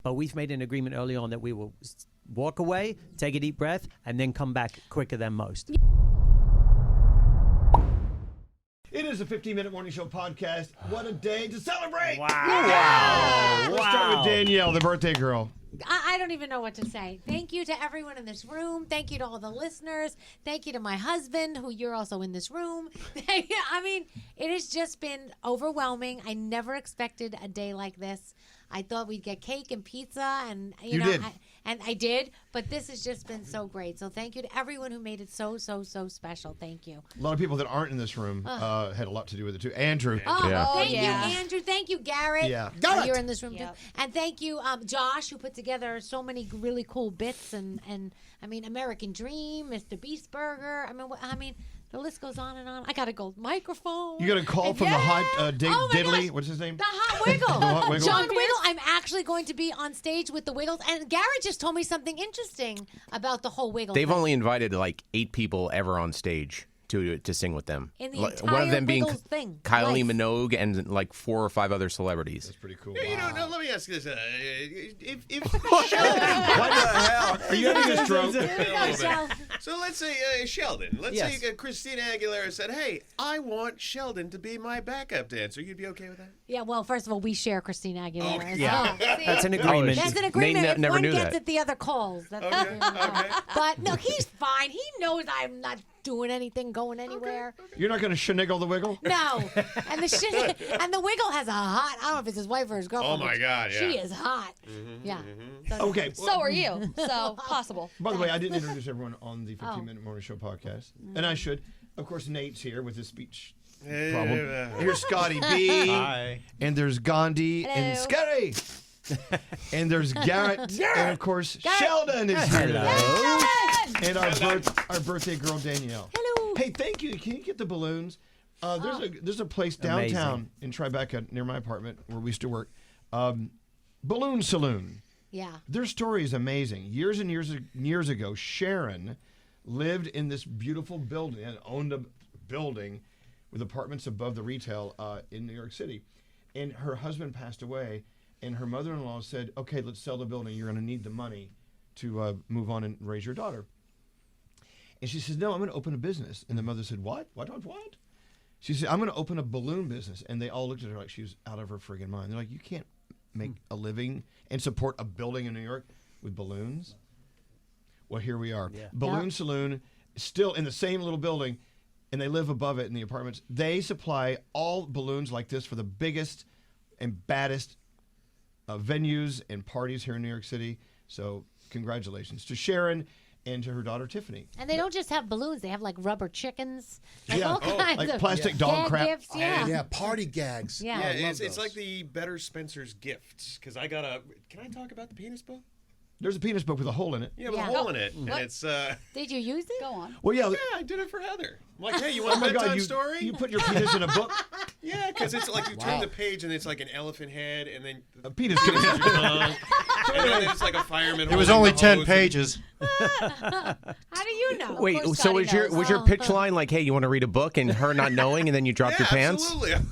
But we've made an agreement early on that we will walk away, take a deep breath, and then come back quicker than most. It is a 15-minute morning show podcast. What a day to celebrate! Wow! Let's start with Danielle, the birthday girl. I don't even know what to say. Thank you to everyone in this room. Thank you to all the listeners. Thank you to my husband, who you're also in this room. I mean, it has just been overwhelming. I never expected a day like this. I thought we'd get cake and pizza, and you know, did. I did. But this has just been so great. So thank you to everyone who made it so special. Thank you. A lot of people that aren't in this room had a lot to do with it too. Andrew. Thank you, Andrew. Thank you, Garrett. Yeah. You're in this room too. And thank you, Josh, who put together so many really cool bits. And I mean, American Dream, Mr. Beast Burger. I mean, the list goes on and on. I got a gold microphone. You got a call from the hot Diddley. Gosh. What's his name? The Hot Wiggle. The Hot Wiggle. John Wiggle. I'm actually going to be on stage with the Wiggles. And Garrett just told me something interesting about the whole Wiggle They've thing. only invited like 8 people ever on stage to sing with them. In the One entire of them being Wiggles thing. Kylie Life. Minogue and like 4 or 5 other celebrities. That's pretty cool. You know, let me ask you this: if What the hell? Are you having a stroke? So let's say Sheldon. Let's say Christina Aguilera said, "Hey, I want Sheldon to be my backup dancer." You'd be okay with that? Yeah, well, first of all, we share Christina Aguilera. Okay. Yeah, So- that's an agreement. That's an agreement. If never one knew gets that. it, the other calls. That's the agreement. But no, he's fine. He knows I'm not doing anything, going anywhere. You're not going to sheniggle the Wiggle? No. And the Wiggle has a hot. I don't know if it's his wife or his girlfriend. Oh my God, She yeah. is hot. Yeah. Okay. So are you. So possible. By the way, I didn't introduce everyone on the 15-minute morning show podcast, and I should. Of course, Nate's here with his speech problem. Here's Scotty B. Hi. And there's Gandhi and Scary. And there's Garrett. And of course, Sheldon is here today. And our birthday girl, Danielle. Hello. Hey, thank you. Can you get the balloons? There's a place downtown in Tribeca near my apartment where we used to work. Balloon Saloon. Yeah. Their story is amazing. Years and years ago, Sharon lived in this beautiful building and owned a building with apartments above the retail in New York City. And her husband passed away, and her mother-in-law said, okay, let's sell the building. You're going to need the money to move on and raise your daughter. And she says, no, I'm going to open a business. And the mother said, what? What? She said, I'm going to open a balloon business. And they all looked at her like she was out of her friggin' mind. They're like, you can't make a living and support a building in New York with balloons? Well, here we are. Yeah. Balloon Saloon, still in the same little building, and they live above it in the apartments. They supply all balloons like this for the biggest and baddest venues and parties here in New York City. So congratulations to Sharon and to her daughter Tiffany. And they don't just have balloons; they have like rubber chickens, like all kinds like of plastic dog gag crap. gifts. Yeah. Yeah, party gags. Yeah. Yeah, it's like the Better Spencer's gifts. Because I got a. Can I talk about the penis book? There's a penis book with a hole in it. Yeah, with a hole in it, and it's. Did you use it? Go on. Well, yeah. Yeah, I did it for Heather. I'm like, hey, you want a bedtime story? You put your penis in a book? Yeah, because it's like you turn the page and it's like an elephant head, and then A penis. your tongue, and then it's like a fireman. It was holding only the 10 hose. pages. How do you know? Wait, course so Scotty was your pitch line like, hey, you want to read a book, and her not knowing, and then you dropped your pants? Absolutely.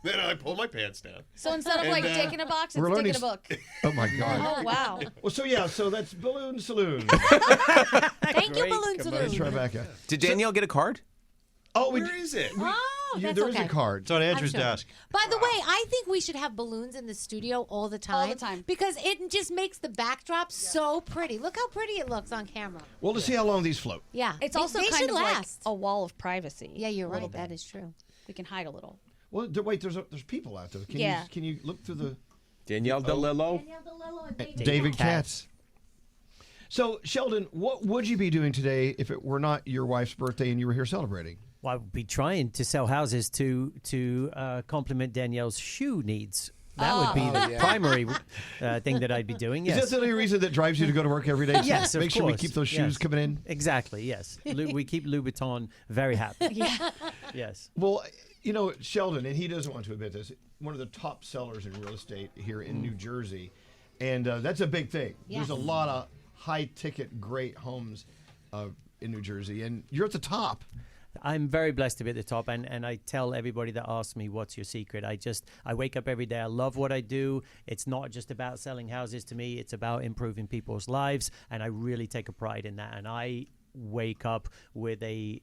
Then I pulled my pants down. So instead of like dick in a box, it's dick in a book. Oh my God. Oh wow. Well, so that's Balloon Saloon. Thank you, Balloon In Saloon. Tribeca. Did Danielle get a card? Oh, Where is it? Oh, that's there is okay. a card. It's on Andrew's I'm sure. desk. By the way, I think we should have balloons in the studio all the time. All the time. Because it just makes the backdrop so pretty. Look how pretty it looks on camera. Well, let's see how long these float. Yeah. It's They- also they kind should of last. like a wall of privacy. Yeah, you're a little right. bit. That is true. We can hide a little. Well, wait, there's people out there. Yeah. Can you look through the Danielle DeLillo? David Katz? So, Sheldon, what would you be doing today if it were not your wife's birthday and you were here celebrating? Well, I would be trying to sell houses to complement Danielle's shoe needs. That would be the primary thing that I'd be doing. Yes. Is that the only reason that drives you to go to work every day? Yes, of Make sure we course. keep those shoes Yes. coming in. Exactly. Yes. We keep Louboutin very happy. Yeah. Yes. Well, you know, Sheldon, and he doesn't want to admit this, one of the top sellers in real estate here in New Jersey. And that's a big thing. Yes. There's a lot of high-ticket, great homes in New Jersey, and you're at the top. I'm very blessed to be at the top, and I tell everybody that asks me, what's your secret? I wake up every day. I love what I do. It's not just about selling houses to me. It's about improving people's lives, and I really take a pride in that. And I wake up with a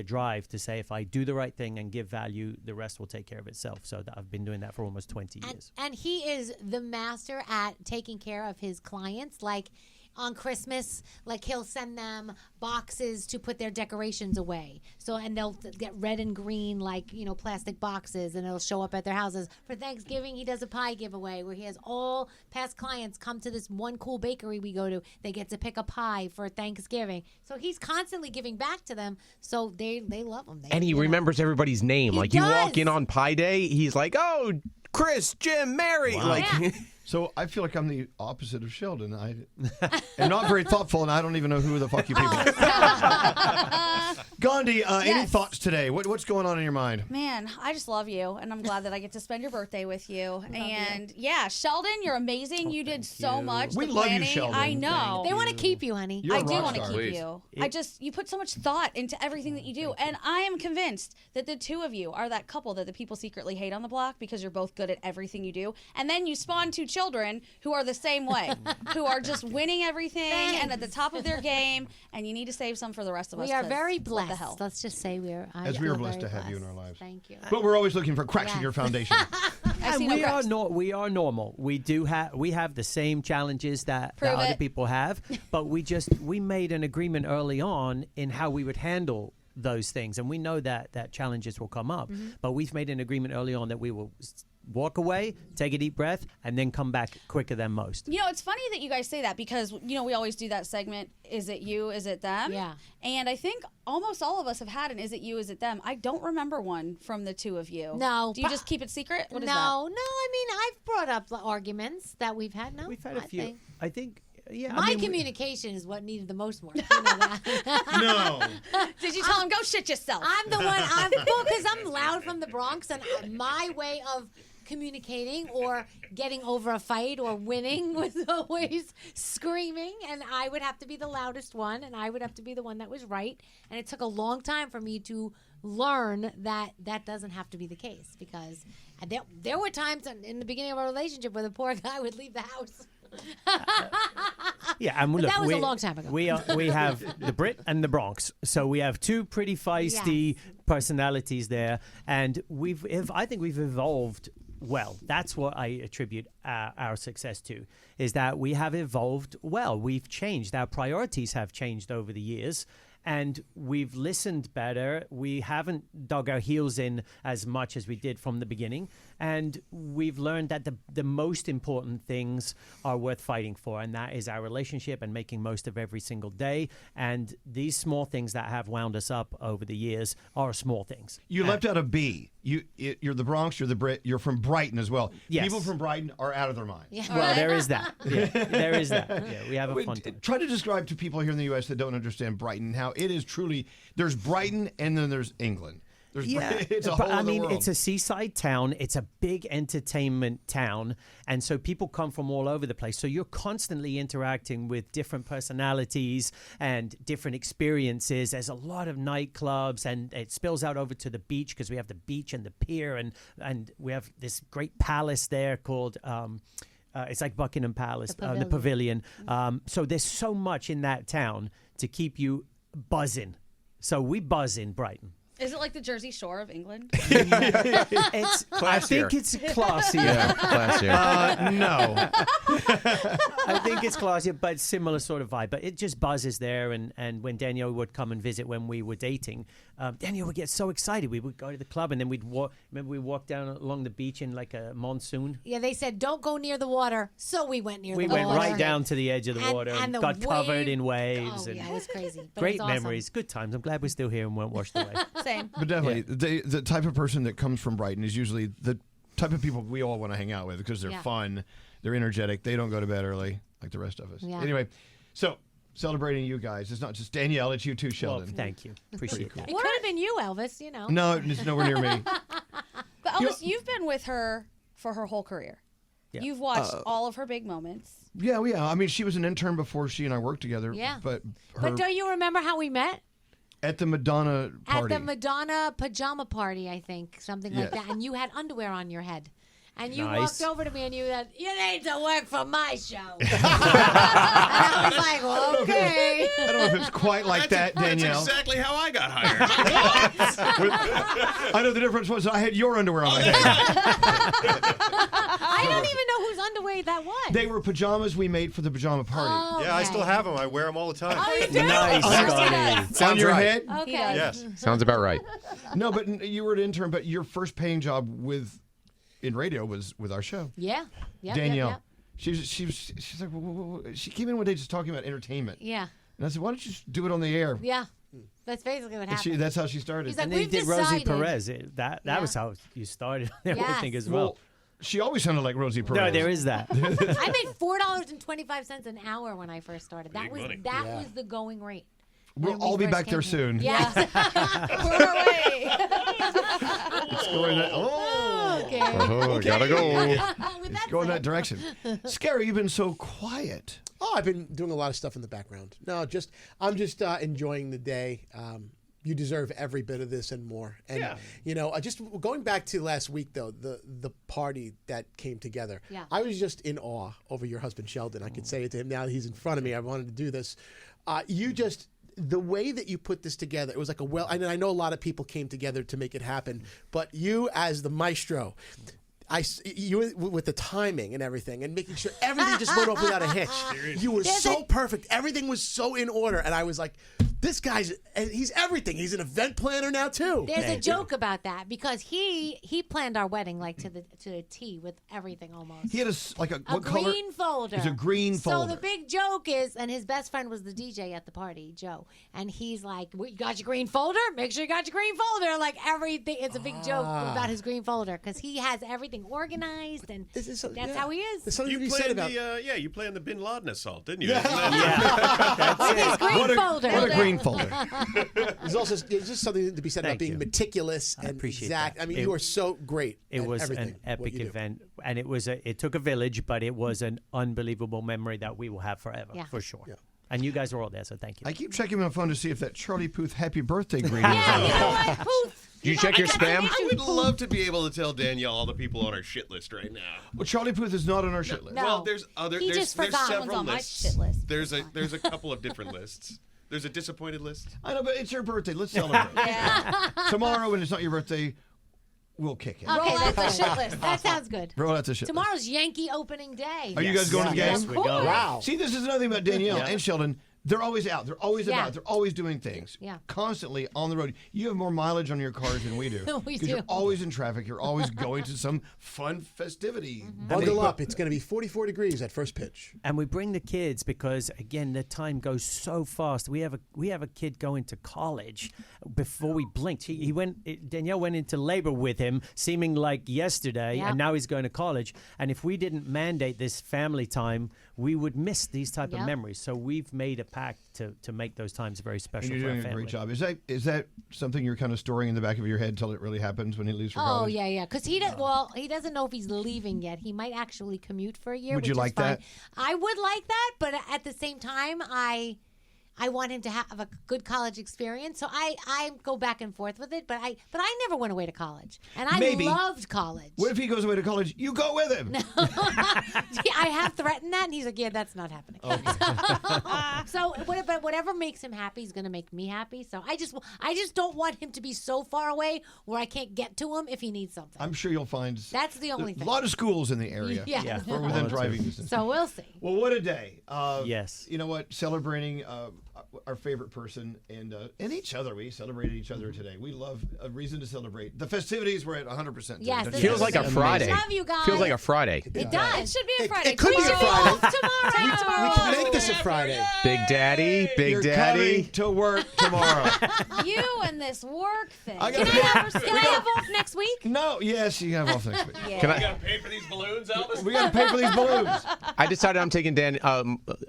drive to say, if I do the right thing and give value, the rest will take care of itself. So I've been doing that for almost 20 years. And he is the master at taking care of his clients. Like on Christmas, like he'll send them boxes to put their decorations away. So, and they'll get red and green, like, plastic boxes, and it'll show up at their houses. For Thanksgiving, he does a pie giveaway where he has all past clients come to this one cool bakery we go to. They get to pick a pie for Thanksgiving. So he's constantly giving back to them. So they love him. And he remembers everybody's name. He like does. You walk in on Pie Day, he's like, "Oh, Chris, Jim, Mary." Wow. Like. Yeah. So I feel like I'm the opposite of Sheldon. I am not very thoughtful, and I don't even know who the fuck you people are. Gandhi, any thoughts today? What's going on in your mind? Man, I just love you, and I'm glad that I get to spend your birthday with you. And yeah, Sheldon, you're amazing. You did so much. We the love you, planning. Sheldon. I know. They want to keep you, honey. You're a I do rock want to star. keep Please. you. You put so much thought into everything that you do. And I am convinced that the two of you are that couple that the people secretly hate on the block because you're both good at everything you do. And then you spawn two children who are the same way, who are just winning everything and at the top of their game. And you need to save some for the rest of us. We are 'cause very what blessed. the hell? Let's just say we are. As we are blessed to have you in our lives. Thank you. But we're always looking for cracks in Yes. your foundation. I see And no we are cracks. we are normal. We have the same challenges that Prove other it. people have, but we made an agreement early on in how we would handle those things, and we know that challenges will come up. But we've made an agreement early on that we will walk away, take a deep breath, and then come back quicker than most. It's funny that you guys say that because, we always do that segment, is it you, is it them? Yeah. And I think almost all of us have had an is it you, is it them. I don't remember one from the two of you. No. Do you just keep it secret? What is that? No. I mean, I've brought up the arguments that we've had. No, We've had a few. think. I think. Yeah. My communication is what needed the most work. You know that. No. Did you tell him, go shit yourself? I'm the one. Because I'm loud from the Bronx, and my way of communicating or getting over a fight or winning was always screaming, and I would have to be the loudest one, and I would have to be the one that was right. And it took a long time for me to learn that that doesn't have to be the case, because there were times in the beginning of our relationship where the poor guy would leave the house. Yeah, and But look, that was a long time ago. We have the Brit and the Bronx, so we have two pretty feisty personalities there, and I think we've evolved well. That's what I attribute our success to, is that we have evolved well. We've changed. Our priorities have changed over the years, and we've listened better. We haven't dug our heels in as much as we did from the beginning, and we've learned that the most important things are worth fighting for, and that is our relationship and making most of every single day. And these small things that have wound us up over the years are small things. You left out a B. You're the Bronx, you're the Brit, you're from Brighton as well. Yes. People from Brighton are out of their minds. Yeah. Well, there is that. Yeah, there is that. Yeah, we have a fun time. Try to describe to people here in the U.S. that don't understand Brighton how it is truly. There's Brighton and then there's England. It's a whole other world. It's a seaside town. It's a big entertainment town, and so people come from all over the place. So you're constantly interacting with different personalities and different experiences. There's a lot of nightclubs, and it spills out over to the beach because we have the beach and the pier, and we have this great palace there called. It's like Buckingham Palace, the Pavilion. So there's so much in that town to keep you buzzing. So we buzz in Brighton. Is it like the Jersey Shore of England? I think it's classier. Yeah, classier. No. I think it's classier, but similar sort of vibe. But it just buzzes there. And when Danielle would come and visit when we were dating, Danielle would get so excited. We would go to the club, and then we'd walk. Remember, we walked down along the beach in like a monsoon. Yeah, they said don't go near the water, so we went near We the water. went right down to the edge of the water and the got covered in wave- waves. Oh, and yeah, it was crazy. But great it was awesome. memories, good times. I'm glad we're still here and weren't washed away. Same. But definitely, the type of person that comes from Brighton is usually the type of people we all want to hang out with because they're fun, they're energetic, they don't go to bed early like the rest of us. Yeah. Anyway, so celebrating you guys. It's not just Danielle, it's you too, Sheldon. Well, thank you. Appreciate that. It could have been you, Elvis. You know. No, it's nowhere near me. But Elvis, you've been with her for her whole career. Yeah. You've watched all of her big moments. Yeah, I mean, she was an intern before she and I worked together. Yeah. But But don't you remember how we met? At the Madonna party. At the Madonna pajama party, I think, something like that. And you had underwear on your head. And you walked over to me and you said, "You need to work for my show." And I was like, well, okay. I don't know if it's quite like that, Danielle. That's exactly how I got hired. I know the difference was I had your underwear on my head. I don't even know whose underwear that was. They were pajamas we made for the pajama party. Oh, Yeah, I still have them. I wear them all the time. Oh, you do? Nice, Scotty. Sounds on your right. head? Okay. Yes. Sounds about right. No, but you were an intern, but your first paying job in radio was with our show. Yeah. Yep, Danielle. Yep. She's like, whoa. She came in one day just talking about entertainment. Yeah. And I said, why don't you just do it on the air? Yeah. That's basically what happened. That's how she started. He's like, And then you We've did Rosie decided. Perez. That was how you started there, I think, as well. She always sounded like Rosie Perez. No, there is that. I made $4.25 an hour when I first started. That was money. was the going rate. We'll when we all be first back came there here. soon. Yes. It's going that, Okay. Oh, gotta go. With that go in that said, direction. Scary, you've been so quiet. Oh, I've been doing a lot of stuff in the background. No, I'm just enjoying the day. You deserve every bit of this and more. And just going back to last week though, the party that came together. Yeah. I was just in awe over your husband Sheldon. I could say it to him now that he's in front of me. I wanted to do this. The way that you put this together, it was like I know a lot of people came together to make it happen, but you as the maestro, you with the timing and everything and making sure everything just went off without a hitch. You were so perfect. Everything was so in order. And I was like, this he's everything. He's an event planner now too. There's a joke about that because he planned our wedding like to a T with everything almost. He had a what color? Green folder. It's a green folder. So the big joke is, and his best friend was the DJ at the party, Joe, and he's like, "You got your green folder? Make sure you got your green folder." Like everything, it's a big joke about his green folder because he has everything organized, and that's how he is. There's something You to be said about you planned the Bin Laden assault, didn't you? With his green folder. What a green folder. There's just something to be said about Thank being you. meticulous and appreciate exact. that. I mean, you are so great. It at was everything, an epic what you do. event, and it took a village, but it was an unbelievable memory that we will have forever, for sure. Yeah. And you guys were all there, so thank you. I keep checking my phone to see if that Charlie Puth happy birthday greeting is Yeah, on. you know what? Poof. Did you check your spam? I would love to be able to tell Danielle all the people on our shit list right now. Well, Charlie Puth is not on our shit list. No. Well, there's He there's just forgot. several One's on my lists. shit list. There's a couple of different lists. There's a disappointed list. I know, but it's your birthday. Let's celebrate. Tomorrow, when it's not your birthday, we'll kick it. Okay, that's a shit list. That sounds good. Roll out the shit. Tomorrow's Yankee opening day. Are you guys going to the game? Yes, we go. Wow. See, this is another thing about Danielle and Sheldon. They're always out. They're always Yeah. about. They're always doing things. Yeah. Constantly on the road. You have more mileage on your cars than we do. We Because do. you're always in traffic. You're always going to some fun festivity. Bundle up. It's going to be 44 degrees at first pitch. And we bring the kids because again the time goes so fast. We have a kid going to college before we blinked. Danielle went into labor with him, seeming like yesterday, Yep. and now he's going to college. And if we didn't mandate this family time, we would miss these type of Yep. memories. So we've made a pact to make those times very And special you're for our doing a family. great job. Is that something you're kind of storing in the back of your head until it really happens when he leaves for Oh college? yeah. Because he doesn't know if he's leaving yet. He might actually commute for a year. Would you which is like fine. that? I would like that, but at the same time, I want him to have a good college experience. So I go back and forth with it, but I never went away to college, and I Maybe. loved college. What if he goes away to college? You go with him. I have threatened that, and he's like, "Yeah, that's not happening." But whatever makes him happy is going to make me happy. So I just don't want him to be so far away where I can't get to him if he needs something. I'm sure you'll find That's the only a thing. lot of schools in the area. Yeah. Or within driving distance. So we'll see. Well, what a day. Yes. You know what? Celebrating our favorite person and each other. We celebrated each other today. We love a reason to celebrate. The festivities were at 100%. today. Yes, Don't this you Feels is guys? like a Friday. Love you guys. Feels like a Friday. It does. It should be a Friday. It could be We a should be Friday. off tomorrow. We can make this a Friday. Big Daddy, Big You're Daddy. coming to work tomorrow. You and this work thing. I Can gotta I have off next week? No, yes, you have off next week. Can I? gotta pay for these balloons, Elvis? We got to pay for these balloons. I decided I'm taking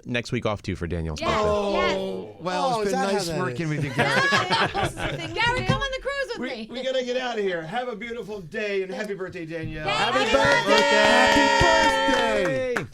next week off too for Danielle's birthday. Oh, well, Oh, it's is been that how nice that working is? with you guys. Gary, come on the cruise with me. We got to get out of here. Have a beautiful day and happy birthday, Danielle. Happy birthday! Happy birthday!